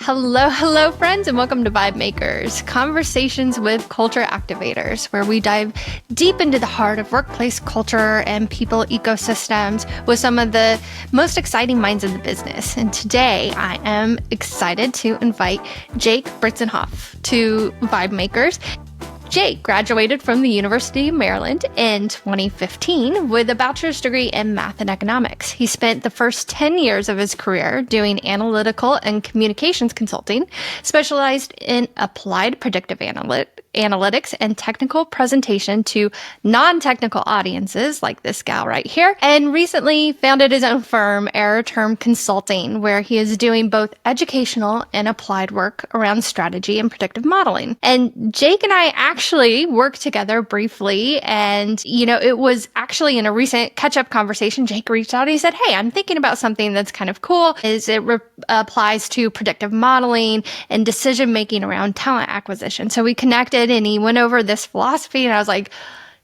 Hello, friends, and welcome to Vibe Makers, conversations with culture activators, where we dive deep into the heart of workplace culture and people ecosystems with some of the most exciting minds in the business. And today, I am excited to invite Jake Brintzenhofe to Vibe Makers. Jake graduated from the University of Maryland in 2015 with a bachelor's degree in math and economics. He spent the first 10 years of his career doing analytical and communications consulting, specialized in applied predictive analytics and technical presentation to non-technical audiences like this gal right here, and recently founded his own firm, Error Term Consulting, where he is doing both educational and applied work around strategy and predictive modeling. And Jake and I actually worked together briefly, and it was actually in a recent catch-up conversation, Jake reached out and he said, hey, I'm thinking about something that's kind of cool. It applies to predictive modeling and decision-making around talent acquisition. So we connected and he went over this philosophy, and I was like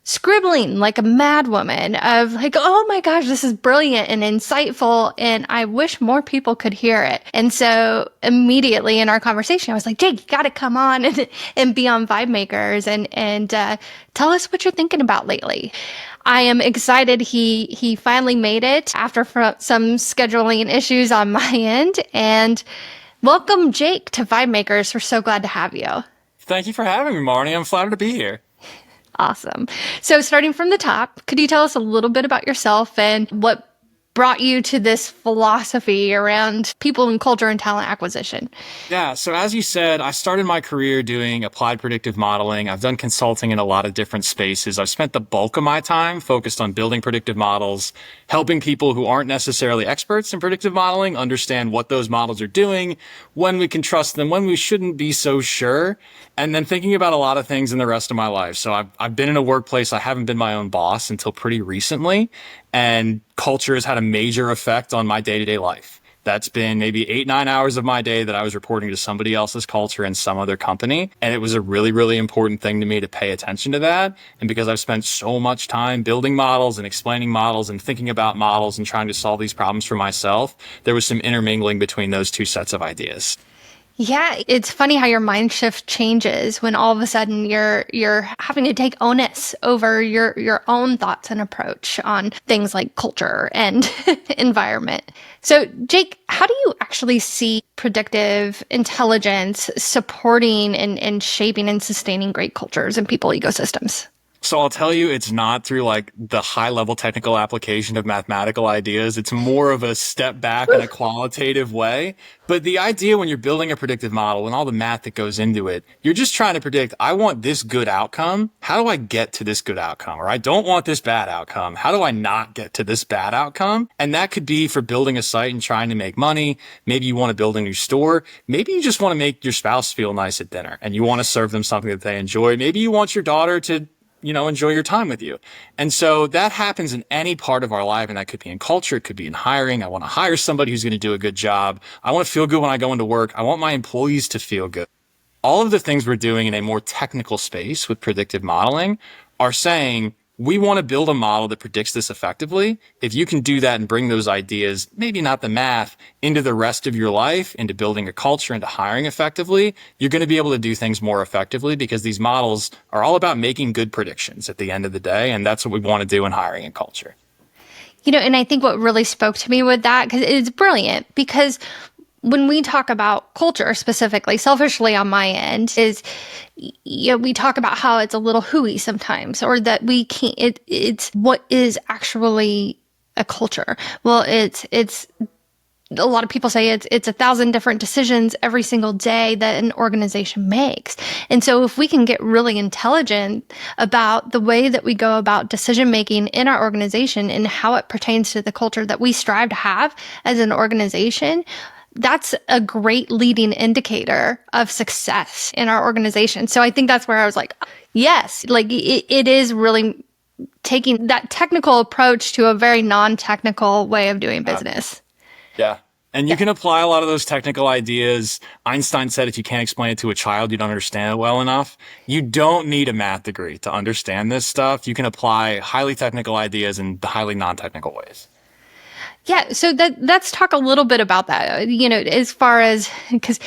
scribbling like a mad woman of like, oh my gosh, this is brilliant and insightful, and I wish more people could hear it. And so immediately in our conversation, I was like, Jake, you got to come on and be on Vibe Makers and tell us what you're thinking about lately. I am excited he finally made it after some scheduling issues on my end. And welcome, Jake, to Vibe Makers. We're so glad to have you. Thank you for having me, Marnie. I'm flattered to be here. Awesome. So starting from the top, could you tell us a little bit about yourself and what brought you to this philosophy around people and culture and talent acquisition? Yeah. So as you said, I started my career doing applied predictive modeling. I've done consulting in a lot of different spaces. I've spent the bulk of my time focused on building predictive models, helping people who aren't necessarily experts in predictive modeling understand what those models are doing, when we can trust them, when we shouldn't be so sure, and then thinking about a lot of things in the rest of my life. So I've been in a workplace. I haven't been my own boss until pretty recently. And culture has had a major effect on my day-to-day life. That's been maybe 8-9 hours of my day that I was reporting to somebody else's culture in some other company. And it was a really, really important thing to me to pay attention to that. And because I've spent so much time building models and explaining models and thinking about models and trying to solve these problems for myself, there was some intermingling between those two sets of ideas. Yeah, it's funny how your mind shift changes when all of a sudden you're having to take onus over your own thoughts and approach on things like culture and environment. So, Jake, how do you actually see predictive intelligence supporting and shaping and sustaining great cultures and people ecosystems? So I'll tell you, it's not through like the high level technical application of mathematical ideas. It's more of a step back in a qualitative way. But the idea when you're building a predictive model and all the math that goes into it, you're just trying to predict, I want this good outcome. How do I get to this good outcome? Or I don't want this bad outcome. How do I not get to this bad outcome? And that could be for building a site and trying to make money. Maybe you want to build a new store. Maybe you just want to make your spouse feel nice at dinner and you want to serve them something that they enjoy. Maybe you want your daughter to enjoy your time with you. And so that happens in any part of our life. And that could be in culture. It could be in hiring. I want to hire somebody who's going to do a good job. I want to feel good when I go into work. I want my employees to feel good. All of the things we're doing in a more technical space with predictive modeling are saying, we want to build a model that predicts this effectively. If you can do that and bring those ideas, maybe not the math, into the rest of your life, into building a culture, into hiring effectively, you're going to be able to do things more effectively because these models are all about making good predictions at the end of the day. And that's what we want to do in hiring and culture. And I think what really spoke to me with that, because it's brilliant, because when we talk about culture specifically, selfishly on my end, is we talk about how it's a little hooey sometimes, or that we can't. It's what is actually a culture. Well, it's a lot of people say it's 1,000 different decisions every single day that an organization makes. And so if we can get really intelligent about the way that we go about decision making in our organization and how it pertains to the culture that we strive to have as an organization, that's a great leading indicator of success in our organization. So I think that's where I was like, yes, like it is really taking that technical approach to a very non-technical way of doing business. Yeah. And you can apply a lot of those technical ideas. Einstein said if you can't explain it to a child, you don't understand it well enough. You don't need a math degree to understand this stuff. You can apply highly technical ideas in highly non-technical ways. Yeah, so let's talk a little bit about that. As far as because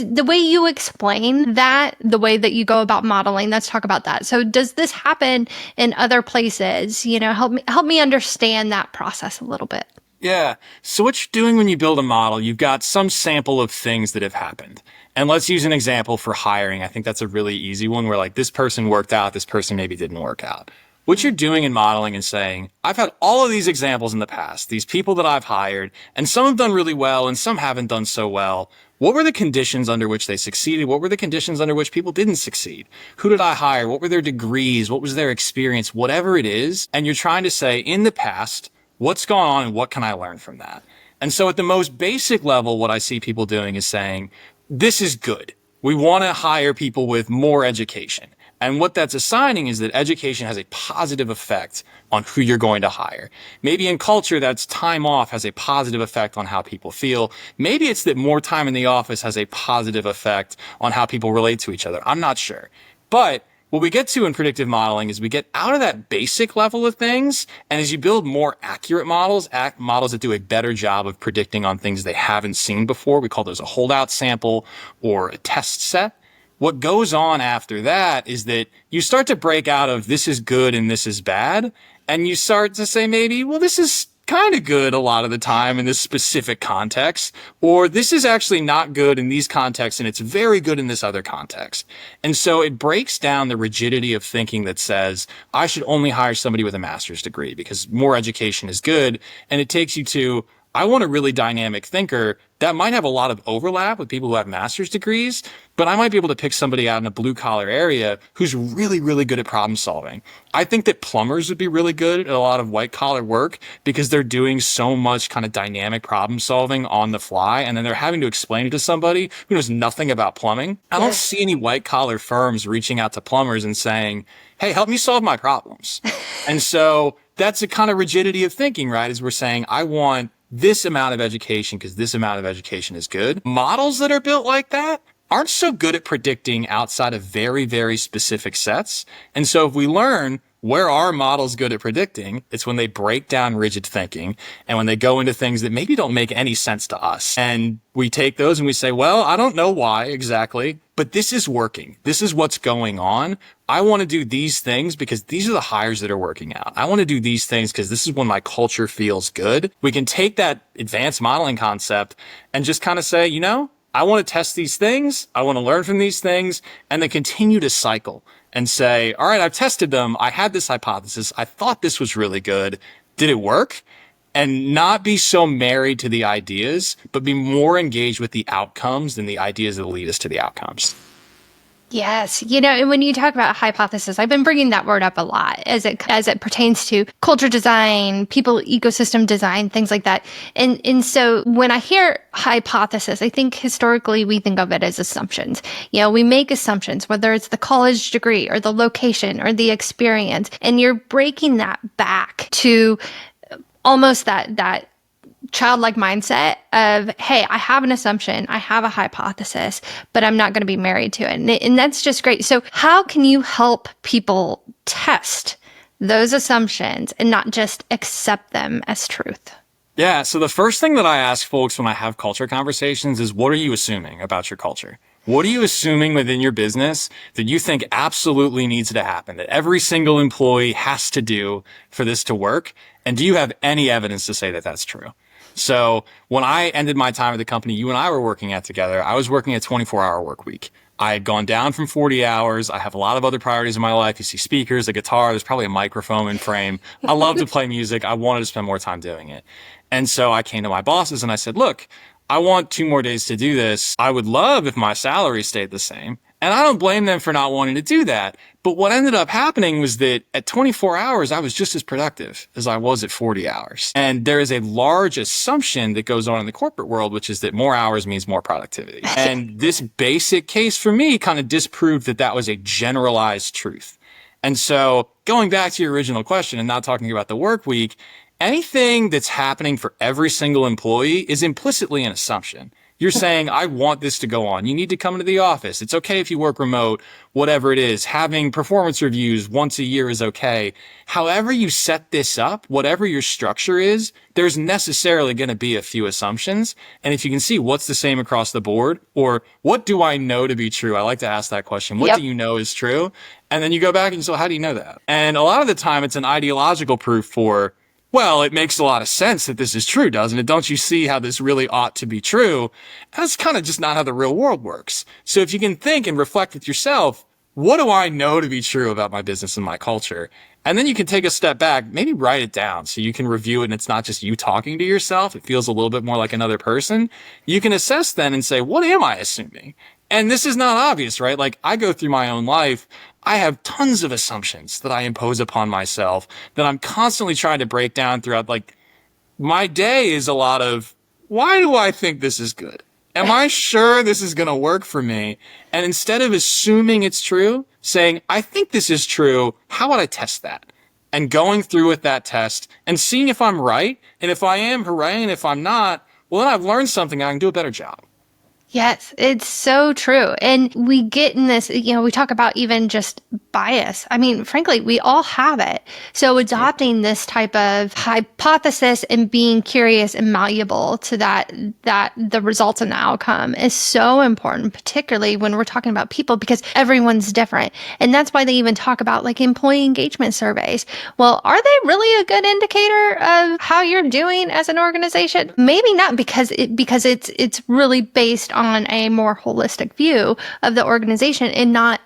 the way you explain that, the way that you go about modeling, let's talk about that. So does this happen in other places? Help me understand that process a little bit. Yeah. So what you're doing when you build a model, you've got some sample of things that have happened. And let's use an example for hiring. I think that's a really easy one where like this person worked out, this person maybe didn't work out. What you're doing in modeling is saying, I've had all of these examples in the past, these people that I've hired, and some have done really well and some haven't done so well. What were the conditions under which they succeeded? What were the conditions under which people didn't succeed? Who did I hire? What were their degrees? What was their experience? Whatever it is. And you're trying to say in the past, what's gone on and what can I learn from that? And so at the most basic level, what I see people doing is saying, this is good. We want to hire people with more education. And what that's assigning is that education has a positive effect on who you're going to hire. Maybe in culture, that's time off has a positive effect on how people feel. Maybe it's that more time in the office has a positive effect on how people relate to each other. I'm not sure. But what we get to in predictive modeling is we get out of that basic level of things. And as you build more accurate models, models that do a better job of predicting on things they haven't seen before, we call those a holdout sample or a test set. What goes on after that is that you start to break out of this is good and this is bad. And you start to say maybe, well, this is kind of good a lot of the time in this specific context, or this is actually not good in these contexts and it's very good in this other context. And so it breaks down the rigidity of thinking that says, I should only hire somebody with a master's degree because more education is good. And it takes you to, I want a really dynamic thinker that might have a lot of overlap with people who have master's degrees, but I might be able to pick somebody out in a blue collar area who's really, really good at problem solving. I think that plumbers would be really good at a lot of white collar work because they're doing so much kind of dynamic problem solving on the fly. And then they're having to explain it to somebody who knows nothing about plumbing. I don't see any white collar firms reaching out to plumbers and saying, hey, help me solve my problems. And so that's a kind of rigidity of thinking, right? Is we're saying, I want this amount of education because this amount of education is good. Models that are built like that aren't so good at predicting outside of very, very specific sets. And so if we learn where are models good at predicting, it's when they break down rigid thinking and when they go into things that maybe don't make any sense to us. And we take those and we say, well, I don't know why exactly, but this is working. This is what's going on. I want to do these things because these are the hires that are working out. I want to do these things because this is when my culture feels good. We can take that advanced modeling concept and just kind of say, I want to test these things. I want to learn from these things and then continue to cycle and say, all right, I've tested them. I had this hypothesis. I thought this was really good. Did it work? And not be so married to the ideas, but be more engaged with the outcomes than the ideas that lead us to the outcomes. Yes. And when you talk about hypothesis, I've been bringing that word up a lot as it pertains to culture design, people ecosystem design, things like that. And so when I hear hypothesis, I think historically we think of it as assumptions. We make assumptions, whether it's the college degree or the location or the experience, and you're breaking that back to almost that childlike mindset of, hey, I have an assumption, I have a hypothesis, but I'm not going to be married to it. And that's just great. So how can you help people test those assumptions and not just accept them as truth? Yeah. So the first thing that I ask folks when I have culture conversations is, what are you assuming about your culture? What are you assuming within your business that you think absolutely needs to happen, that every single employee has to do for this to work? And do you have any evidence to say that that's true? So when I ended my time at the company you and I were working at together, I was working a 24-hour work week. I had gone down from 40 hours. I have a lot of other priorities in my life. You see speakers, a guitar, there's probably a microphone in frame. I love to play music. I wanted to spend more time doing it. And so I came to my bosses and I said, look, I want 2 more days to do this. I would love if my salary stayed the same. And I don't blame them for not wanting to do that. But what ended up happening was that at 24 hours, I was just as productive as I was at 40 hours. And there is a large assumption that goes on in the corporate world, which is that more hours means more productivity. And this basic case for me kind of disproved that that was a generalized truth. And so going back to your original question and not talking about the work week, anything that's happening for every single employee is implicitly an assumption. You're saying, I want this to go on. You need to come into the office. It's okay if you work remote, whatever it is. Having performance reviews once a year is okay. However you set this up, whatever your structure is, there's necessarily going to be a few assumptions. And if you can see what's the same across the board, or what do I know to be true? I like to ask that question. What do you know is true? And then you go back and so how do you know that? And a lot of the time it's an ideological proof for, well, it makes a lot of sense that this is true, doesn't it? Don't you see how this really ought to be true? That's kind of just not how the real world works. So if you can think and reflect with yourself, what do I know to be true about my business and my culture? And then you can take a step back, maybe write it down so you can review it and it's not just you talking to yourself. It feels a little bit more like another person. You can assess then and say, what am I assuming? And this is not obvious, right? Like I go through my own life. I have tons of assumptions that I impose upon myself that I'm constantly trying to break down throughout. Like my day is a lot of, why do I think this is good? Am I sure this is going to work for me? And instead of assuming it's true, saying, I think this is true, how would I test that? And going through with that test and seeing if I'm right. And if I am, hooray. And if I'm not, well, then I've learned something. I can do a better job. Yes, it's so true. And we get in this, we talk about even just bias. I mean, frankly, we all have it. So adopting this type of hypothesis and being curious and malleable to that the results and the outcome is so important, particularly when we're talking about people, because everyone's different. And that's why they even talk about like employee engagement surveys. Well, are they really a good indicator of how you're doing as an organization? Maybe not, because it's really based on a more holistic view of the organization and not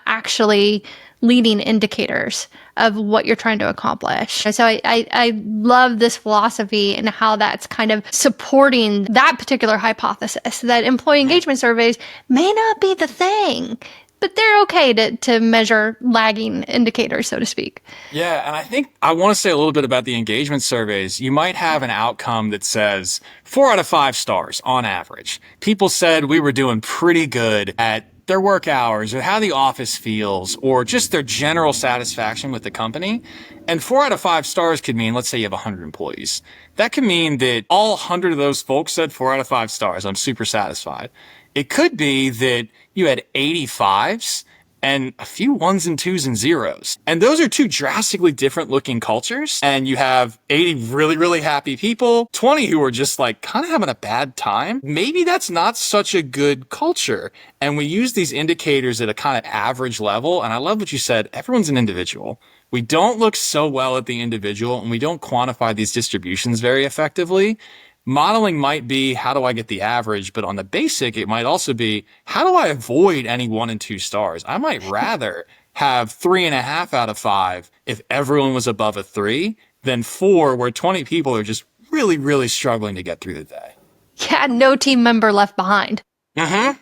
actually leading indicators of what you're trying to accomplish. So I love this philosophy and how that's kind of supporting that particular hypothesis that employee engagement surveys may not be the thing, but they're okay to measure lagging indicators, so to speak. Yeah, and I think I want to say a little bit about the engagement surveys. You might have an outcome that says 4 out of 5 stars on average. People said we were doing pretty good at their work hours or how the office feels or just their general satisfaction with the company. And 4 out of 5 stars could mean, let's say you have 100 employees. That could mean that all 100 of those folks said 4 out of 5 stars. I'm super satisfied. It could be that you had 85s and a few 1s and 2s and 0s. And those are 2 drastically different looking cultures. And you have 80 really, really happy people, 20 who are just like kind of having a bad time. Maybe that's not such a good culture. And we use these indicators at a kind of average level. And I love what you said. Everyone's an individual. We don't look so well at the individual and we don't quantify these distributions very effectively. Modeling might be, how do I get the average? But on the basic, it might also be, how do I avoid any 1 and 2 stars? I might rather have 3.5 out of 5 if everyone was above a 3 than 4 where 20 people are just really, really struggling to get through the day. Yeah, no team member left behind. Mm-hmm.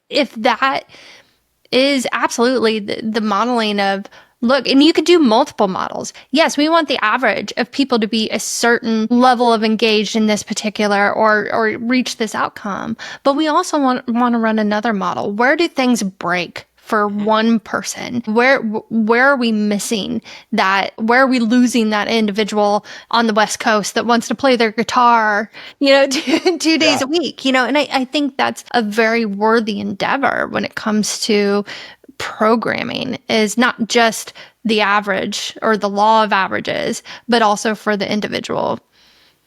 If that is absolutely the modeling of, look, and you could do multiple models. Yes, we want the average of people to be a certain level of engaged in this particular or reach this outcome. But we also want to run another model. Where do things break for one person? Where are we missing that? Where are we losing that individual on the West Coast that wants to play their guitar, 2 days a week, and I think that's a very worthy endeavor when it comes to programming, is not just the average or the law of averages, but also for the individual.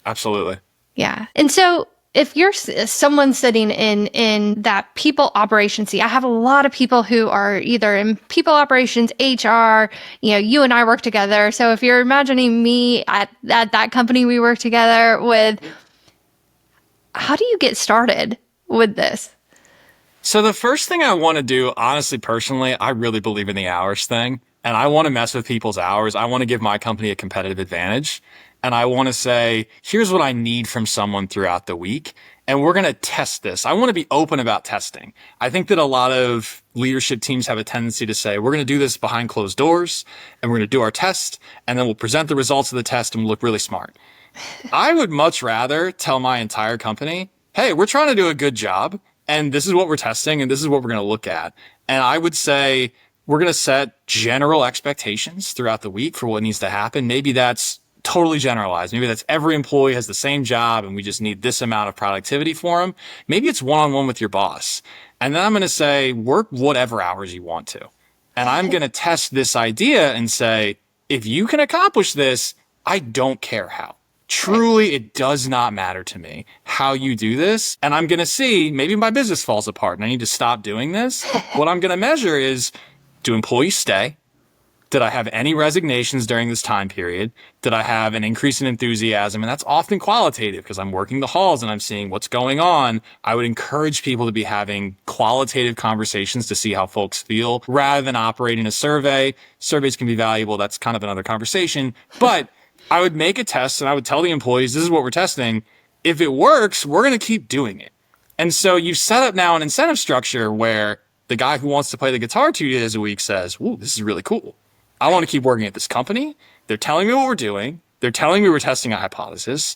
Absolutely. Yeah. And so if you're someone sitting in that people operations seat, I have a lot of people who are either in people operations, HR, you and I work together. So if you're imagining me at that company we work together with, how do you get started with this? So the first thing I want to do, honestly, personally, I really believe in the hours thing. And I want to mess with people's hours. I want to give my company a competitive advantage. And I want to say, here's what I need from someone throughout the week. And we're going to test this. I want to be open about testing. I think that a lot of leadership teams have a tendency to say, we're going to do this behind closed doors and we're going to do our test. And then we'll present the results of the test and we'll look really smart. I would much rather tell my entire company, hey, we're trying to do a good job. And this is what we're testing, and this is what we're going to look at. And I would say we're going to set general expectations throughout the week for what needs to happen. Maybe that's totally generalized. Maybe that's every employee has the same job and we just need this amount of productivity for them. Maybe it's one-on-one with your boss. And then I'm going to say, work whatever hours you want to. And I'm going to test this idea and say, if you can accomplish this, I don't care how. Truly, it does not matter to me how you do this. And I'm going to see, maybe my business falls apart and I need to stop doing this. What I'm going to measure is, do employees stay? Did I have any resignations during this time period? Did I have an increase in enthusiasm? And that's often qualitative because I'm working the halls and I'm seeing what's going on. I would encourage people to be having qualitative conversations to see how folks feel rather than operating a survey. Surveys can be valuable. That's kind of another conversation. But I would make a test and I would tell the employees, this is what we're testing. If it works, we're going to keep doing it. And so you've set up now an incentive structure where the guy who wants to play the guitar 2 days a week says, "Ooh, this is really cool. I want to keep working at this company. They're telling me what we're doing. They're telling me we're testing a hypothesis.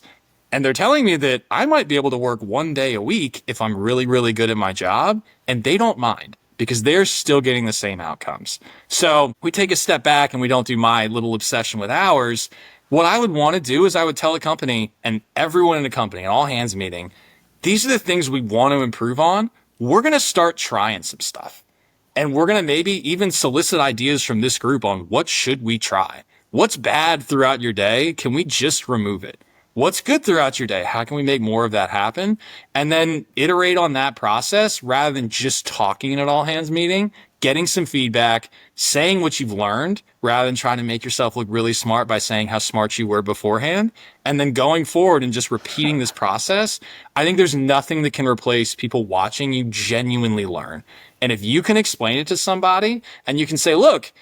And they're telling me that I might be able to work 1 day a week if I'm really, really good at my job." And they don't mind because they're still getting the same outcomes. So we take a step back and we don't do my little obsession with hours. What I would want to do is I would tell a company and everyone in the company, an all hands meeting, these are the things we want to improve on. We're going to start trying some stuff. And we're going to maybe even solicit ideas from this group on what should we try? What's bad throughout your day? Can we just remove it? What's good throughout your day? How can we make more of that happen? And then iterate on that process rather than just talking in an all hands meeting, getting some feedback, saying what you've learned rather than trying to make yourself look really smart by saying how smart you were beforehand. And then going forward and just repeating this process. I think there's nothing that can replace people watching you genuinely learn. And if you can explain it to somebody and you can say, look,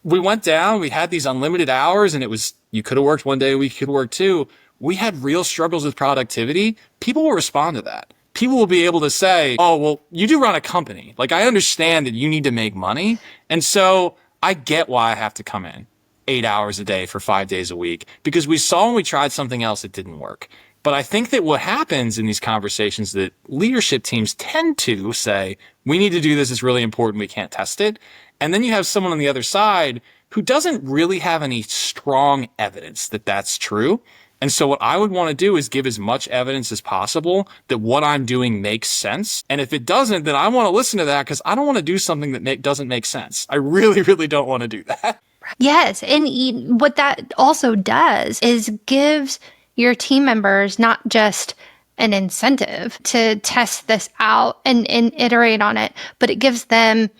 we went down, we had these unlimited hours and it was, you could have worked 1 day a week, you could have worked 2. We had real struggles with productivity. People will respond to that. People will be able to say, oh, well, you do run a company. Like, I understand that you need to make money. And so I get why I have to come in 8 hours a day for 5 days a week because we saw when we tried something else, it didn't work. But I think that what happens in these conversations that leadership teams tend to say, we need to do this. It's really important. We can't test it. And then you have someone on the other side who doesn't really have any strong evidence that that's true. And so what I would want to do is give as much evidence as possible that what I'm doing makes sense. And if it doesn't, then I want to listen to that because I don't want to do something that doesn't make sense. I really, really don't want to do that. Yes. And what that also does is gives your team members not just an incentive to test this out and iterate on it, but it gives them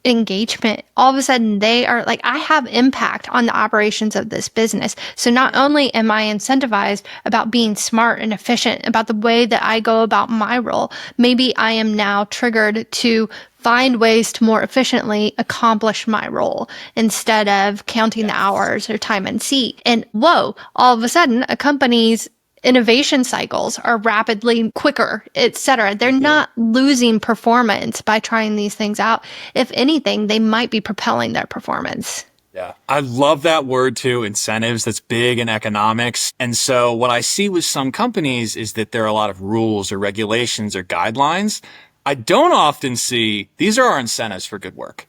engagement. All of a sudden they are like, I have impact on the operations of this business. So not only am I incentivized about being smart and efficient about the way that I go about my role, maybe I am now triggered to find ways to more efficiently accomplish my role instead of counting the hours or time and seat. And whoa, all of a sudden a company's innovation cycles are rapidly quicker, etc. They're not losing performance by trying these things out. If anything, they might be propelling their performance. Yeah. I love that word too, incentives. That's big in economics. And so what I see with some companies is that there are a lot of rules or regulations or guidelines. I don't often see these are our incentives for good work.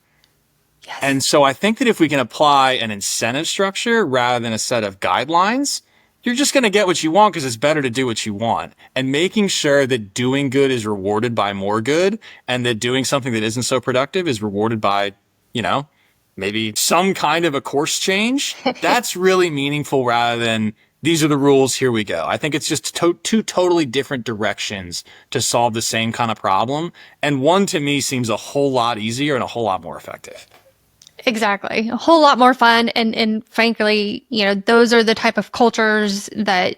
Yes. And so I think that if we can apply an incentive structure rather than a set of guidelines, you're just going to get what you want because it's better to do what you want. And making sure that doing good is rewarded by more good and that doing something that isn't so productive is rewarded by, maybe some kind of a course change. That's really meaningful rather than these are the rules, here we go. I think it's just two totally different directions to solve the same kind of problem. And one to me seems a whole lot easier and a whole lot more effective. Exactly. A whole lot more fun. And frankly, those are the type of cultures that,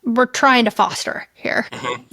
we're trying to foster here.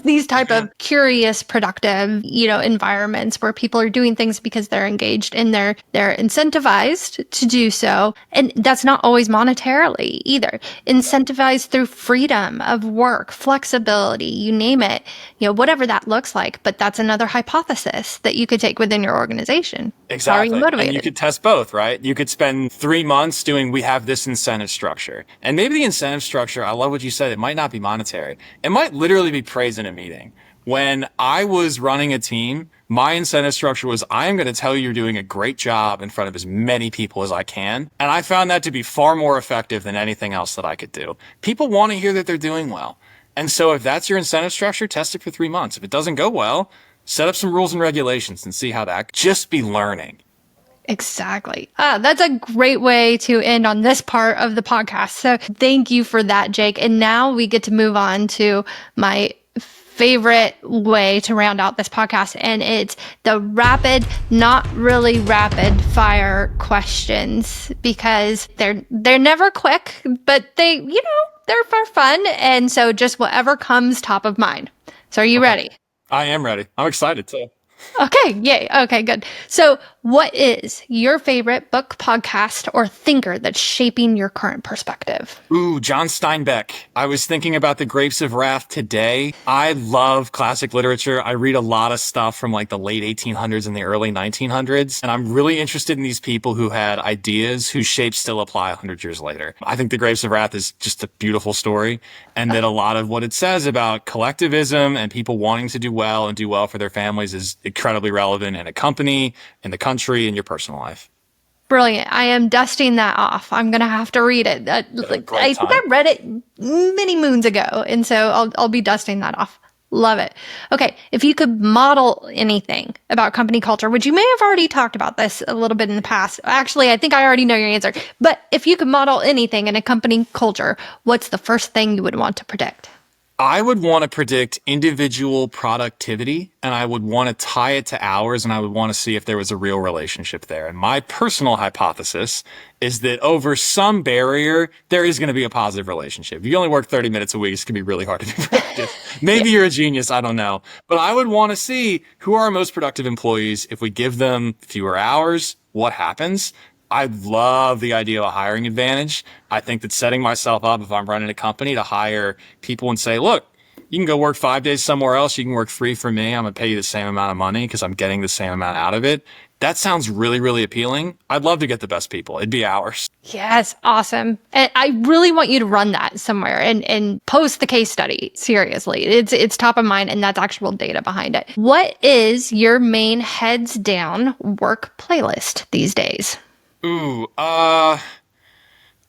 These type of curious, productive, environments where people are doing things because they're engaged and they're incentivized to do so. And that's not always monetarily either. Incentivized through freedom of work, flexibility, you name it, whatever that looks like. But that's another hypothesis that you could take within your organization. Exactly. How are you motivated? And you could test both, right? You could spend 3 months doing, we have this incentive structure. And maybe the incentive structure, I love what you said, it might not be monetary. It might literally be praise in a meeting. When I was running a team, my incentive structure was I am going to tell you you're doing a great job in front of as many people as I can. And I found that to be far more effective than anything else that I could do. People want to hear that they're doing well. And so if that's your incentive structure, test it for 3 months. If it doesn't go well, set up some rules and regulations and see how that just be learning. Exactly. That's a great way to end on this part of the podcast. So thank you for that, Jake. And now we get to move on to my favorite way to round out this podcast. And it's the rapid, not really rapid fire questions, because they're never quick, but they're for fun. And so just whatever comes top of mind. So are you ready? I am ready. I'm excited too. Okay, yay. Okay, good. So what is your favorite book, podcast, or thinker that's shaping your current perspective? Ooh, John Steinbeck. I was thinking about The Grapes of Wrath today. I love classic literature. I read a lot of stuff from like the late 1800s and the early 1900s. And I'm really interested in these people who had ideas whose shapes still apply 100 years later. I think The Grapes of Wrath is just a beautiful story. And that a lot of what it says about collectivism and people wanting to do well and do well for their families is incredibly relevant in a company, in the country, in your personal life. Brilliant. I am dusting that off. I'm going to have to read it. I think I read it many moons ago. And so I'll be dusting that off. Love it. Okay. If you could model anything about company culture, which you may have already talked about this a little bit in the past. Actually, I think I already know your answer. But if you could model anything in a company culture, what's the first thing you would want to predict? I would want to predict individual productivity, and I would want to tie it to hours, and I would want to see if there was a real relationship there. And my personal hypothesis is that over some barrier, there is going to be a positive relationship. If you only work 30 minutes a week, it's going to be really hard to be productive. Maybe you're a genius, I don't know. But I would want to see who are our most productive employees. If we give them fewer hours, what happens? I love the idea of a hiring advantage. I think that setting myself up, if I'm running a company, to hire people and say, look, you can go work 5 days somewhere else. You can work 3 for me. I'm going to pay you the same amount of money because I'm getting the same amount out of it. That sounds really, really appealing. I'd love to get the best people. It'd be ours. Yes. Awesome. And I really want you to run that somewhere and post the case study. Seriously. It's top of mind, and that's actual data behind it. What is your main heads down work playlist these days? Ooh, I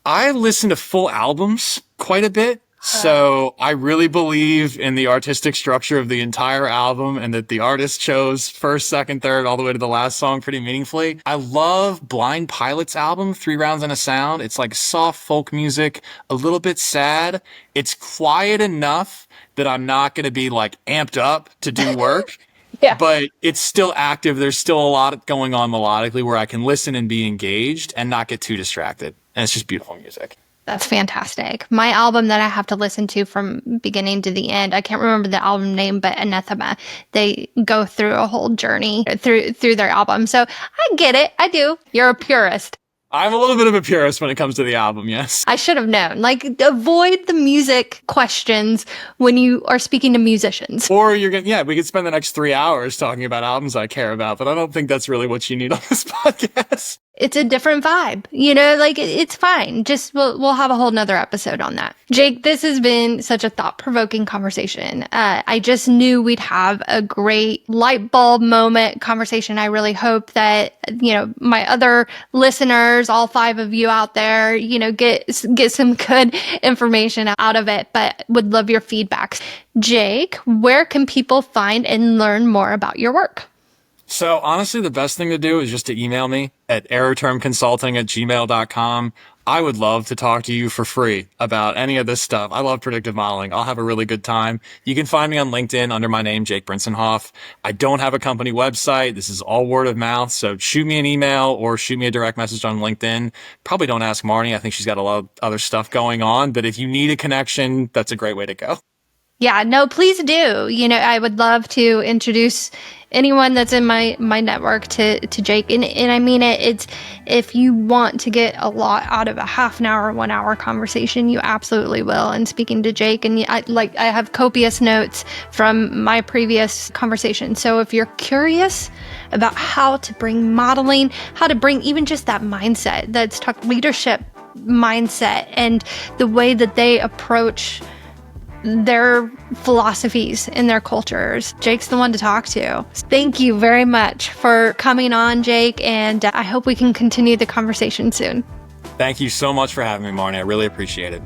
listen to full albums quite a bit. So I really believe in the artistic structure of the entire album and that the artist chose first, second, third, all the way to the last song pretty meaningfully. I love Blind Pilot's album, 3 Rounds and a Sound. It's like soft folk music, a little bit sad. It's quiet enough that I'm not going to be like amped up to do work. Yeah. But it's still active. There's still a lot going on melodically where I can listen and be engaged and not get too distracted. And it's just beautiful music. That's fantastic. My album that I have to listen to from beginning to the end, I can't remember the album name, but Anathema, they go through a whole journey through their album. So I get it. I do. You're a purist. I'm a little bit of a purist when it comes to the album, yes. I should have known. Like, avoid the music questions when you are speaking to musicians. Or we could spend the next 3 hours talking about albums I care about, but I don't think that's really what you need on this podcast. It's a different vibe, like it's fine. Just we'll have a whole nother episode on that. Jake, this has been such a thought-provoking conversation. I just knew we'd have a great light bulb moment conversation. I really hope that, my other listeners, all 5 of you out there, get some good information out of it, but would love your feedback. Jake, where can people find and learn more about your work? So honestly, the best thing to do is just to email me at errortermconsulting@gmail.com. I would love to talk to you for free about any of this stuff. I love predictive modeling. I'll have a really good time. You can find me on LinkedIn under my name, Jake Brintzenhofe. I don't have a company website. This is all word of mouth. So shoot me an email or shoot me a direct message on LinkedIn. Probably don't ask Marnie. I think she's got a lot of other stuff going on. But if you need a connection, that's a great way to go. Yeah, no, please do. I would love to introduce anyone that's in my network to Jake. And I mean it. It's, if you want to get a lot out of a half an hour, 1 hour conversation, you absolutely will. And speaking to Jake, and I have copious notes from my previous conversation. So if you're curious about how to bring modeling, how to bring even just that mindset, that's leadership mindset, and the way that they approach their philosophies and their cultures. Jake's the one to talk to. Thank you very much for coming on, Jake, and I hope we can continue the conversation soon. Thank you so much for having me, Marnie. I really appreciate it.